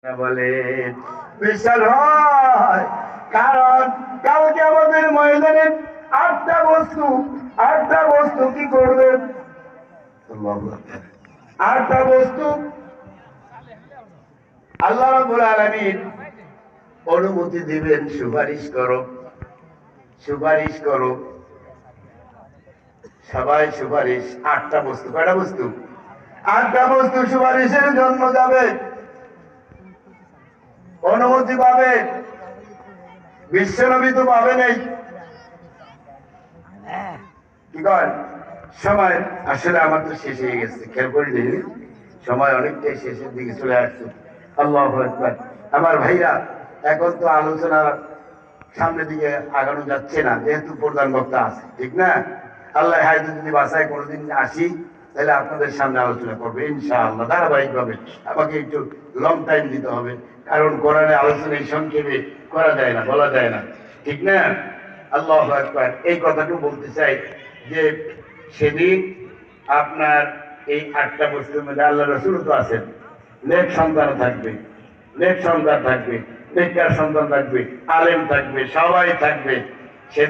বলে বিশাল হয়, কারণ কালকে আমাদের ময়দানে আটটা বস্তু কি করবে? আটটা বস্তু আল্লাহ রাব্বুল আলামিন অনুমতি দিবেন, সুপারিশ করো। সবাই সুপারিশ, আটটা বস্তু। কয়টা বস্তু? আটটা বস্তু সুপারিশের জন্য যাবে, অনুমতি পাবে। বিশ্বনবী তো পাবে নেই, কি করেন? সময় আসলে আমার তো শেষ হয়ে গেছে, খেয়াল করে দিই, সময় অনেকটাই শেষের দিকে চলে আসছে। আল্লাহু আকবার। আমার ভাইরা, এখন তো আলোচনা সামনের দিকে আগানো যাচ্ছে না, যেহেতু প্রধান বক্তা আছে, ঠিক না? আল্লাহ হয়তো যদি বাসায় কোনোদিন আসি, তাহলে আপনাদের সামনে আলোচনা করবে ইনশাআল্লাহ ধারাবাহিকভাবে। আমাকে একটু লং টাইম দিতে হবে, কারণ কোরআনের আলোচনা এই সংক্ষেপে করা যায় না, বলা যায় না, ঠিক না? আল্লাহু আকবার। এই কথাটুকু বলতে চাই যে সেদিন আপনার এই আটটা বস্তুর মধ্যে আল্লাহ রাসূল তো আছেন, নেক সন্তান থাকবে, নেক সন্তান থাকবে, নেককার সন্তান থাকবে, আলেম থাকবে, সবাই থাকবে।